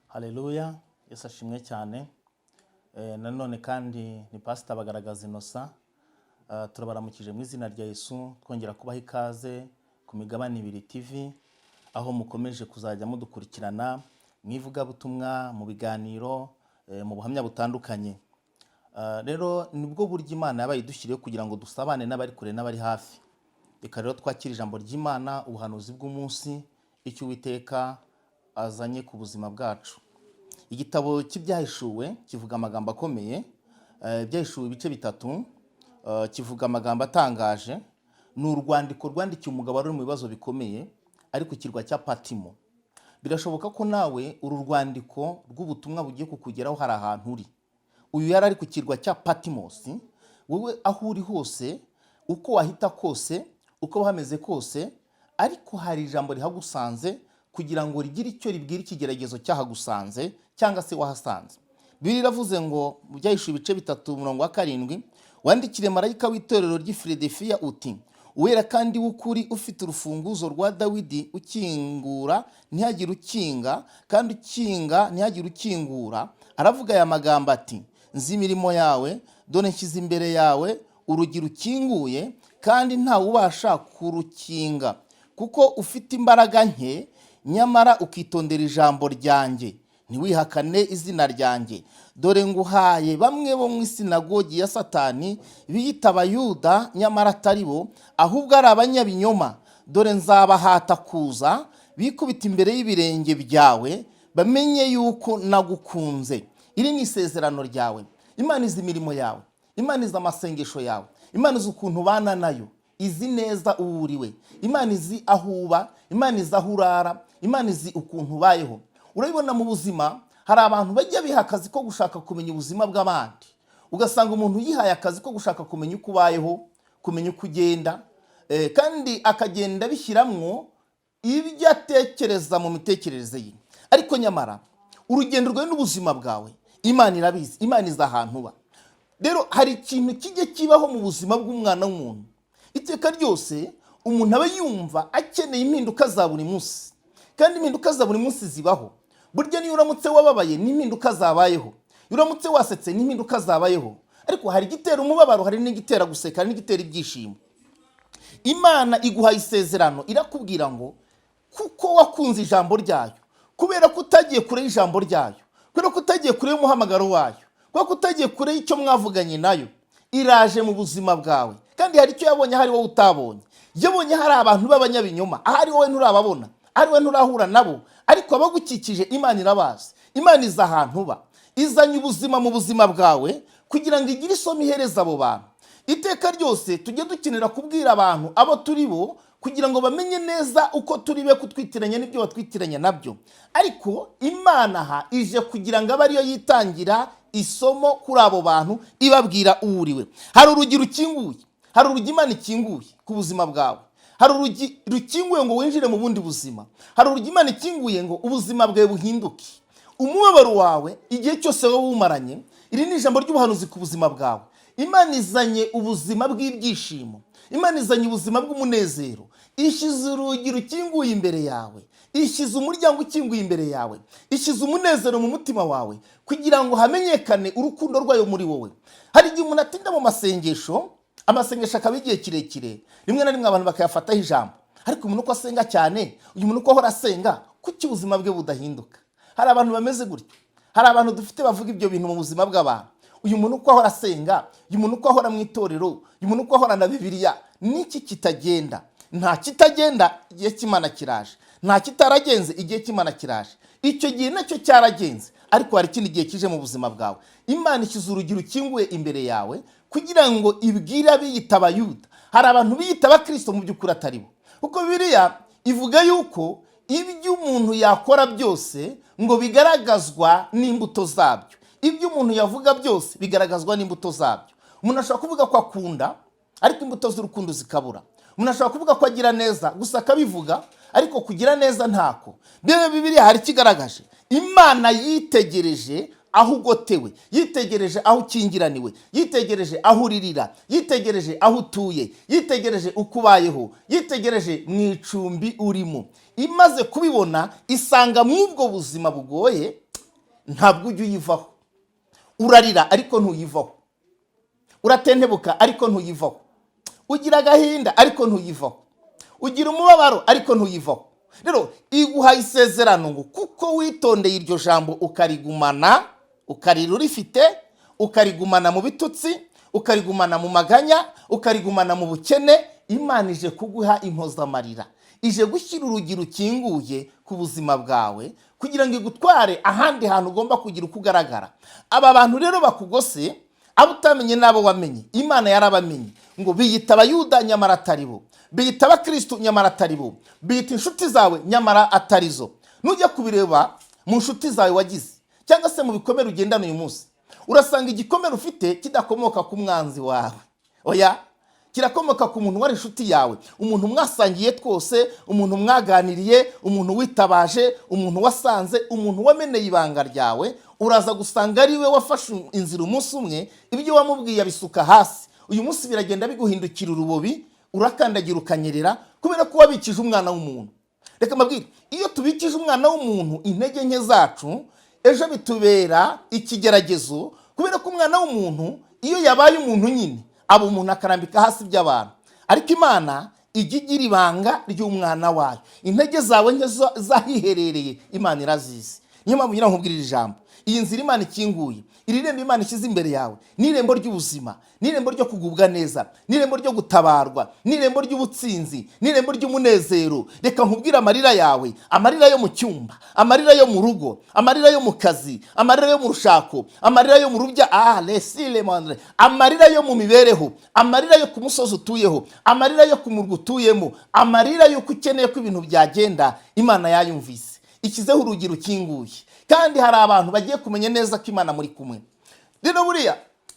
Haleluya, Yesu ashimwe cyane. Nanone kandi ni Pastor Bagaragaza Innocent. Turabaramukije mu izina rya Yesu, twongera kubaha ikaze ku Migabane 2 TV, aho mukomeje kuzajya mudukurikirana mu ivugabutumwa, mu biganiro, mu buhamya butandukanye. Rero nibwo buryo Imana yabaye idushyiriyeho kugira ngo dusabane n'abari kure n'abari hafi. Reka rero twakira ijambo ry'Imana, ubuhanuzi bw'umunsi, icyo Uwiteka azanye ku buzima bwacu. Igitabo cy'ibyahishuwe kivuga amagambo akomeye, ibyahishuwe ibice 3, kivuga amagambo atangaje. Ni urwandiko rwandikiye umugabo wari mu bibazo bikomeye ari ku kirwa cya Patimo. Birashoboka ko nawe uru rwandiko rw'ubutumwa bugiye kukugeraho hari ahantu uri. Uyu yari ari ku kirwa cya Patmos. Wowe aho uri hose, uko wahita kose, uko hameze kose, ariko hari ijambo rihagusanze kugira ngo rigire icyo ribwira ikigeragezo cyahagusanze cyangwa se wahasanze. Bibiri iravuze ngo byahishuwe ibice 3:7, wandikire marayika w'itorero ry'i Filadelfiya uti: uwera kandi w'ukuri, ufite urufunguzo rwa Dawidi, ukingura ntihagire ukinga, kandi ukinga ntihagire ukingura. Aravuga aya magambo ati: nzi imirimo yawe, dore nshyize imbere yawe urugi rukinguye, kandi nta ubasha kurukinga, kuko ufite imbaraga nke, nyamara ukitondera ijambo ryanjye, ntiwihakane izina ryanjye. Dore nguhaye bamwe bo mu isinagogi ya Satani, biyita Abayuda nyamara atari bo, ahubwo ari abanyabinyoma. Dore nzabahata kuza, bikubita imbere y'ibirenge byawe, bamenye yuko nagukunze. Iri ni isezerano ryawe. Imana izi imirimo yawe, Imana izi amasengesho yawe, Imana izi ukuntu bana nayo, izi neza uwuriwe, Imana izi aho uba, Imana izi aho urara, Imana izi ukuntu ubayeho. Urabibona mu buzima hari abantu bajya biha akazi ko gushaka kumenya ubuzima bw'abandi. Ugasanga umuntu yihaye akazi ko gushaka kumenya uko ubayeho, kumenya uko ugenda, kandi akagenda bishyiramo ibyo atekereza mu mitekerereze ye. Ariko nyamara urugendo rwawe n'ubuzima bwawe Imana irabizi, Imana izi ahantu uba. Rero hari ikintu kijye kibaho mu buzima bw'umwana w'umuntu. Iteka ryose umuntu aba yumva akeneye impinduka za buri munsi, kandi impinduka za buri munsi zibaho. Burya niyo uramutse wababaye n'impinduka zabayeho, uramutse wasetse n'impinduka zabayeho. Ariko hari igitera umubabaro, hari n'igitera guseka, hari n'igitera ibyishimo. Imana iguha isezerano, irakubwira ngo kuko wakunze ijambo ryayo, kubera ko utagiye kure y'ijambo ryayo, kubera ko utagiye kure y'umuhamagaro wayo, kubera ko utagiye kure y'icyo mwavuganye nayo, iraje mu buzima bwawe. Kandi hari icyo yabonye hari wowe utabonye. Yabonye hari abantu b'abanyabinyoma, ahari wowe nturababona, ari we nturahura nabo, ariko abagukikije Imana irabazi. Imana iza ahantu uba, izanye ubuzima mu buzima bwawe kugira ngo igire isomo ihereza abo bantu. Iteka ryose tujye dukenera kubwira abantu abo turi bo kugira ngo bamenye neza uko turi be kutwitiranya n'ibyo batwitiranya nabyo. Ariko Imana aha ije kugira ngo abe ariyo yitangira isomo kuri abo bantu, ibabwira uwuriwe. Hari urugi rukinguye, hari urugi Imana ikinguye ku buzima bwawe. Hari urugi rukinguye ngo winjire mu bundi buzima. Hari urugi Imana ikinguye ngo ubuzima bwawe buhinduke. Umubabaro wawe igihe cyose wowe umaranye, iri ni ijambo ry'ubuhanuzi ku buzima bwawe. Imana izanye ubuzima bw'ibyishimo, Imana izanye ubuzima bw'umunezero. Ishyize urugi rukinguye imbere yawe, ishyize umuryango ukinguye imbere yawe, ishyize umunezero mu mutima wawe kugira ngo hamenyekane urukundo rwayo muri wowe. Hari igihe umuntu atinda mu masengesho, amasengesho akaba igihe kirekire, rimwe na rimwe abantu bakayafataho ijambo. Ariko umuntu uko asenga cyane, uyu muntu uko ahora asenga, kuki ubuzima bwe budahinduka? Hari abantu bameze gutyo, hari abantu dufite bavuga ibyo bintu mu buzima bw'abantu. Uyu muntu uko ahora asenga, uyu muntu uko ahora mu itorero, uyu muntu uko ahora na Bibiliya, niki kitagenda? Nta kitagenda igihe cy'Imana kiraje, nta kitaragenze igihe cy'Imana kiraje. Icyo gihe nacyo cyaragenze, ariko hari ikindi gihe kije mu buzima bwawe. Imana ishyize urugi rukinguye imbere yawe kugira ngo ibwire abiyita Abayuda. Hari abantu biyita Abakristo mu by'ukuri atari bo, kuko Bibiliya ivuga yuko ibyo umuntu yakora byose ngo bigaragazwa n'imbuto zabyo. Ibyo umuntu yavuga byose bigaragazwa n'imbuto zabyo. Umuntu ashobora kuvuga ko akunda, ariko imbuto z'urukundo zikabura. Umuntu ashobora kuvuga ko agira neza, gusa akabivuga, ariko kugira neza ntako. Bibiliya hari kigaragaje. Imana yitegereje aho ugotewe, yitegereje aho ukingiraniwe, yitegereje aho uririra, yitegereje aho utuye, yitegereje uko ubayeho, yitegereje mu icumbi urimo. Imaze kubibona isanga mw'ubwo buzima bugoye ntabwo ujya uyivaho. Urarira ariko ntuyivaho, uratentebuka ariko ntuyivaho, ugira agahinda ariko ntuyivaho, ugira umubabaro ariko ntuyivaho. Rero iguhaye isezerano ngo kuko witondeye iryo jambo ukarigumana, ukarira urifite, ukarigumana mu bitutsi, ukarigumana mu maganya, ukarigumana mu bukene, Imana ije kuguha impozamarira, ije gushyira urugi rukinguye ku buzima bwawe kugira ngo igutware ahandi hantu ugomba kugira uko ugaragara. Aba bantu rero bakugose, abo utamenye n'abo wamenye, Imana yarabamenye ngo biyita abayuda nyamara atari bo, biyita abakristo nyamara atari bo, biyita inshuti zawe nyamara atari zo. Nujya kubireba mu nshuti zawe wagize cyangwa se mu bikomere ugendana uyu munsi, urasanga igikomere ufite kidakomoka ku mwanzi wawe, oya, kirakomoka ku muntu wari inshuti yawe, umuntu mwasangiye twose, umuntu mwaganiriye, umuntu witabaje, umuntu wasanze, umuntu wameneye ibanga ryawe. Uraza gusanga ari we wafashe inzira umunsi umwe, ibyo wamubwiye abisuka hasi, uyu munsi biragenda biguhindukira urubobi, urakandagira ukanyerera kubera ko wabikije umwana w'umuntu. Reka mbabwire, iyo tubikije umwana w'umuntu intege nke zacu, ejo bitubera ikigeragezo, kubera ko umwana w'umuntu iyo yabaye umuntu nyine aba umuntu akarambika hasi by'abantu. Ariko Imana ijya igira ibanga ry'umwana wayo, intege zawe nke zahiherereye Imana irazizi. Niyo mpamvu ngira nkubwirira ijambo, iyi nzira Imana ikinguye, iri rembo Imana ishyize imbere yawe, ni irembo ry'ubuzima, ni irembo ryo kugubwa neza, ni irembo ryo gutabarwa, ni irembo ry'ubutsinzi, ni irembo ry'umunezero. Reka nkubwire amarira yawe, amarira yo mu cyumba, amarira yo mu rugo, amarira yo mu kazi, amarira yo mu rushako, amarira yo mu rubya, amarira yo mu mibereho, amarira yo ku musozi utuyeho, amarira yo ku murwa utuyemo, amarira yo ukeneye ko ibintu byagenda, Imana yayumvise, ikizeho urugi rukinguye. Kandi hari abantu bagiye kumenya neza ko Imana muri kumwe. Rero buriya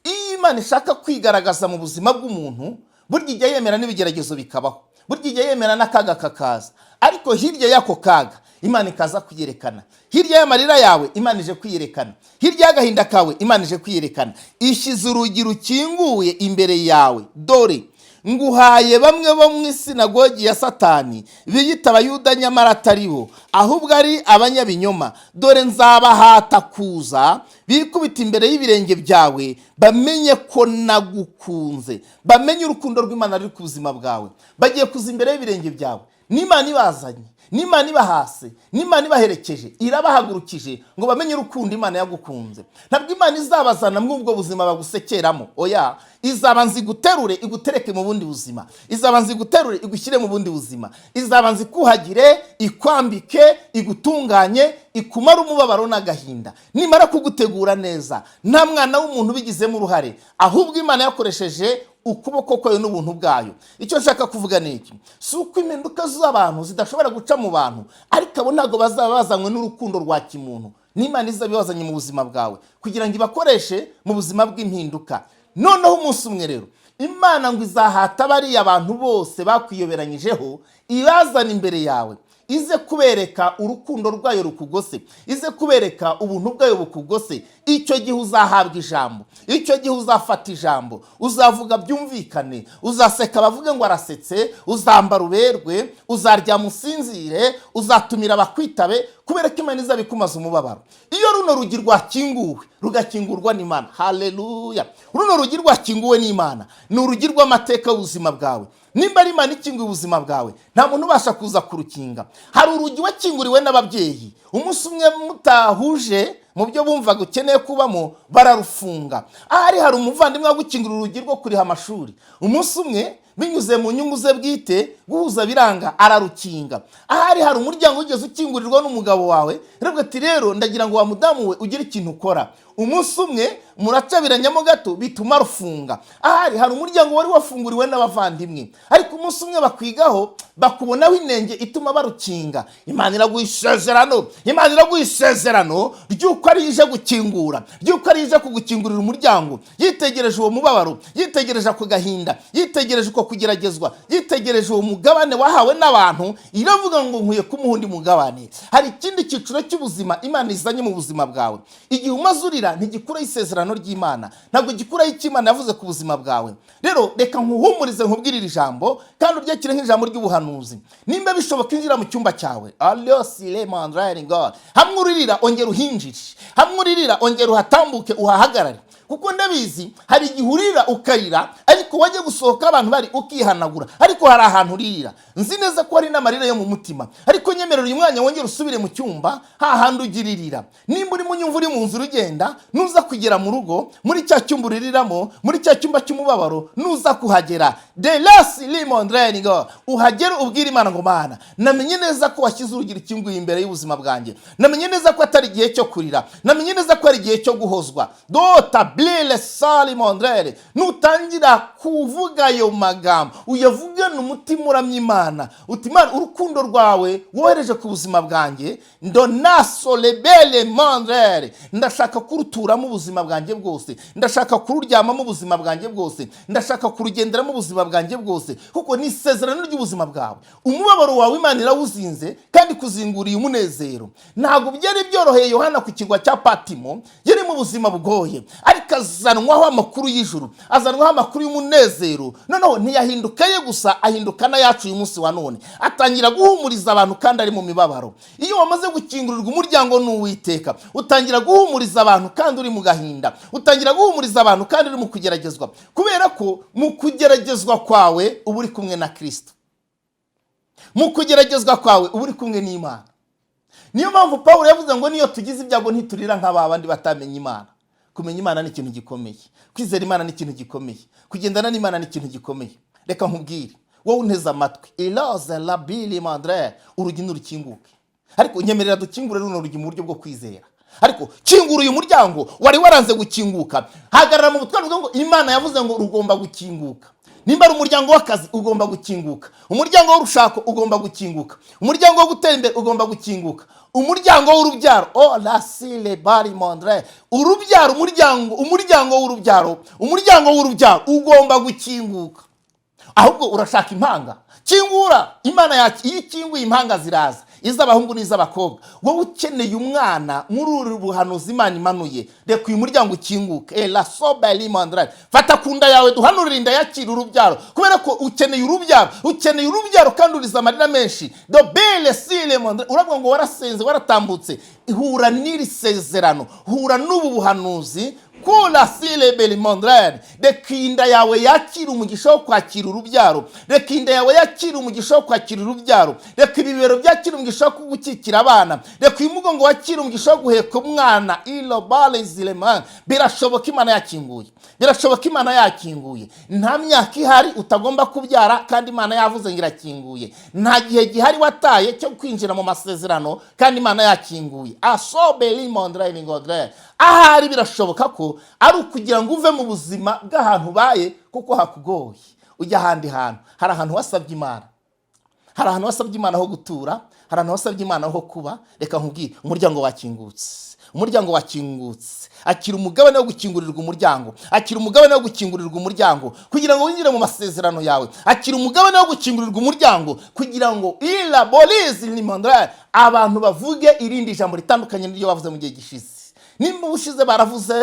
iyo Imana ishaka kwigaragaza mu buzima bw'umuntu, burya ijya yemera n'ibigeragezo bikabaho, burya ijya yemera n'akaga kakaza, ariko hirya y'ako kaga Imana ikaza kwiyerekana, hirya y'amarira yawe Imana ije kwiyerekana, hirya y'agahinda kawe Imana ije kwiyerekana. Ishyize urugi rukinguye imbere yawe, dore nguhaye bamwe bo mu isinagogi ya Satani, biyita abayuda nyamara atari bo, ahubwo ari abanyabinyoma. Dore nzabahata kuza bikubita imbere y'ibirenge byawe, bamenye ko nagukunze, bamenye urukundo rw'Imana ruri ku buzima bwawe. Bagiye kuza imbere y'ibirenge byawe, n'Imana ibazanye, n'Imana ibahase, n'Imana ibaherekeje, irabahagurukije ngo bamenye urukundo Imana yagukunze. Ntabwo Imana izabazana muri ubwo buzima bagusekeramo, oya, izabanza iguterure igutereke mu bundi buzima, izabanza iguterure igushyire mu bundi buzima, izabanza ikuhagire, ikwambike, igutunganye, ikumara umubabaro n'agahinda. Nimara kugutegura neza, nta mwana w'umuntu ubigizemo uruhare, ahubwo Imana yakoresheje ukuboko kwayo n'ubuntu bwayo. Icyo nshaka kuvuga ni iki, si uko impinduka z'abantu zidashobora guca mu bantu, ariko abo ntabwo bazaba bazanywe n'urukundo rwa kimuntu. N'Imana izabibazanye mu buzima bwawe kugira ngo ibakoreshe mu buzima bw'impinduka. Noneho umunsi umwe rero Imana ngo izahata bariya abantu bose bakwiyoberanyijeho, ibazana imbere yawe, ize kubereka urukundo rwayo rukugose, ize kubereka ubuntu bwayo bukugose. Icyo gihe uzahabwa ijambo, icyo gihe uzafata ijambo, uzavuga byumvikane, uzaseka bavuge ngo arasetse, uzambara uberwe, uzarya musinzire, uzatumira abakwitabe, kubera ko Imana izabikumaza umubabaro. Iyo runo rugi rwakinguwe, rugakingurwa n'Imana, haleluya, runo rugi rwakinguwe n'Imana, ni urugi rw'amateka y'ubuzima bwawe. Nimba ari Imana ikinguye ubuzima bwawe, nta muntu ubasha kuza kurukinga. Hari urugi wakinguriwe n'ababyeyi, umunsi umwe mutahuje mu byo bumvaga ukeneye kubamo, bararufunga. Ahari hari umuvandimwe wagukingurira urugi rwo kuriha amashuri, umunsi umwe binyuze mu nyungu ze bwite guhuza biranga, ararukinga. Ahari hari umuryango ugeze ukingurirwa n'umugabo wawe, rero ati rero ndagira ngo wa mudamu we ugire ikintu ukora, umunsi umwe muracabiranyamo gato bituma rufunga. Ahari hari umuryango wari wafunguriwe n'abavandimwe, ariko umunsi umwe bakwigaho bakubonaho inenge ituma barukinga. Imana iraguha isezerano, Imana iraguha isezerano ry'uko ari ije gukingura, ry'uko ari ije kugukingurira umuryango. Yitegereje uwo mubabaro, yitegereje ako gahinda, yitegereje uko uko kugeragezwa yitegereje uwo mugabane wahawe n'abantu, iravuga ngo nkwiye kumuha undi mugabane. Hari ikindi cyiciro cy'ubuzima Imana izanye mu buzima bwawe. Igihe umaze urira ntigikuraho isezerano ry'Imana, ntabwo gikuraho icyo Imana yavuze ku buzima bwawe. Rero reka nkuhumurize nkubwirire ijambo kandi uryakire nk'ijambo ry'ubuhanuzi. Nimba bishoboka injira mu cyumba cyawe, hamwe uririra ongera uhinjire, hamwe uririra ongera uhatambuke uhahagarare, kuko ndabizi hari igihe urira ukarira ariko wajya gusohoka abantu bari ukihanagura, ariko hari ahantu uririra. Nzi neza ko hari n'amarira yo mu mutima, ariko nyemerera uyu mwanya wongera usubire mu cyumba hahandi ugiririra. Nimba uri mu nyumva uri mu nzu urugenda, nuza kugera mu rugo muri cya cyumba uririramo, muri cya cyumba cy'umubabaro, nuza kuhagera uhagere ubwire Imana ngo Mana, namenye neza ko washyize urugi rukinguye imbere y'ubuzima bwanjye, namenye neza ko atari igihe cyo kurira, namenye neza ko ari igihe cyo guhozwa. Nutangira kuvuga ayo magambo uyavugana umutima uramya Imana, uti Imana, urukundo rwawe wohereje ku buzima bwanjye ndashaka kuruturamo ubuzima bwanjye bwose, ndashaka kururyamamo ubuzima bwanjye bwose, ndashaka kurugenderamo ubuzima bwanjye bwose, kuko ni isezerano ry'ubuzima bwawe. Umubabaro wawe Imana irawuzinze kandi kuzinguriye umunezero. Ntabwo byari byoroheye Yohana ku kirwa cya Patimo, yari mu buzima bugoye, ariko azanwaho amakuru y'ijuru, azanwaho amakuru y'umunezero. Noneho ntiyahinduka ye gusa, ahinduka na yacu uyu munsi wa none. Atangira guhumuriza abantu kandi ari mu mibabaro. Iyo wamaze gukingurirwa umuryango n'Uwiteka, utangira guhumuriza abantu kandi uri mu gahinda, utangira guhumuriza abantu kandi uri mu kugeragezwa, kubera ko mu kugeragezwa kwawe uba uri kumwe na Kristo, mu kugeragezwa kwawe uba uri kumwe n'Imana. Niyo mpamvu Pawulo yavuze ngo niyo tugize ibyago ntiturira nk'abandi batamenya Imana. Kumenya Imana ni ikintu gikomeye, kwizera Imana ni ikintu gikomeye, kugendana n'Imana ni ikintu gikomeye. Reka nkubwire wowe unteze amatwi, urugi nurukinguke. Ariko nyemerera dukingure runo rugi mu buryo bwo kwizera. Ariko kingura uyu muryango wari waranze gukinguka, hagarara mu butwari ngo Imana yavuze ngo rugomba gukinguka. Nimba ari umuryango w'akazi ugomba gukinguka, umuryango w'urushako ugomba gukinguka, umuryango wo gutera imbere ugomba gukinguka, umuryango w'urubyaro umuryango w'urubyaro ugomba gukinguka. Ahubwo urashaka impanga, kingura. Imana yacu iyo ikinguye impanga ziraza, iz'abahungu n'iz'abakobwa. Wowe ukeneye umwana muri uru buhanuzi Imana imanuye, reka uyu muryango ukinguke. Fata ku nda yawe duhanurire inda yakira urubyaro, kubera ko ukeneye urubyaro kandi uriza amarira menshi. Uravuga ngo warasenze waratambutse, hura n'iri sezerano, hura n'ubu buhanuzi. Reka inda yawe yakira umugisha wo kwakira urubyaro, reka inda yawe yakira umugisha wo kwakira urubyaro, reka ibibero byakira umugisha wo gukikira abana, reka uyu mugongo wakira umugisha wo guheka umwana. Birashoboka Imana yakinguye, birashoboka Imana yakinguye. Nta myaka ihari utagomba kubyara kandi Imana yavuze ngo irakinguye. Nta gihe gihari wataye cyo kwinjira mu masezerano kandi Imana yakinguye. Ahari birashoboka ko ari ukugira ngo uve mu buzima bw'ahantu ubaye kuko hakugoye ujya ahandi hantu. Hari ahantu wasabye Imana, hari ahantu wasabye Imana ho gutura, hari ahantu wasabye Imana ho kuba. Reka nkubwire, umuryango wakingutse, umuryango wakingutse. Akira umugabane wo gukingurirwa umuryango, akira umugabane wo gukingurirwa umuryango kugira ngo winjire mu masezerano yawe. Akira umugabane wo gukingurirwa umuryango kugira ngo abantu bavuge irindi jambo ritandukanye n'iryo bavuze mu gihe gishize. Nimba ushize baravuze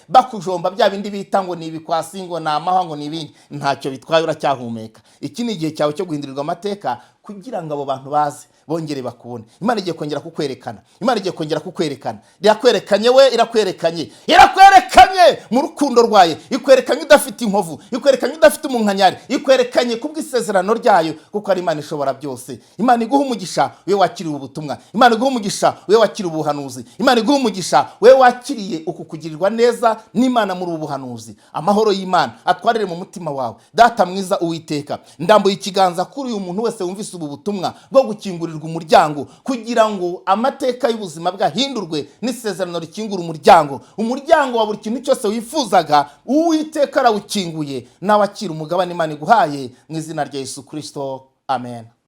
bakujomba bya bindi bita ngo ni ibikwasi, ngo ni amahwa, ngo ni ibindi, ntacyo bitwaye, uracyahumeka. Iki ni igihe cyawe cyo guhindurirwa amateka kugira ngo abo bantu baze bongere bakubone. Imana igiye kongera kukwerekana, Imana igiye kongera kukwerekana. Irakwerekanye we, irakwerekanye mu rukundo rwayo, ikwerekanye udafite inkovu, ikwerekanye udafite umunkanyari, ikwerekanye kubw'isezerano ryayo, kuko ari Imana ishobora byose. Imana iguha umugisha we wakiriye ubutumwa, Imana iguha umugisha we wakiriye ubuhanuzi, Imana iguha umugisha we wakiriye uku kugirirwa neza n'Imana muri ubu buhanuzi. Amahoro y'Imana atwarire mu mutima wawe. Data mwiza Uwiteka, ndambuye ikiganza kuri uyu muntu wese wumvise ubu butumwa bwo gukingurirwa umuryango kugira ngo amateka y'ubuzima bwahindurwe n'isezerano rikingura umuryango wa buri kintu cyose wifuzaga. Uwiteka arawukinguye, nawe akira umugabane Imana iguhaye mu izina rya Yesu Kristo, amen.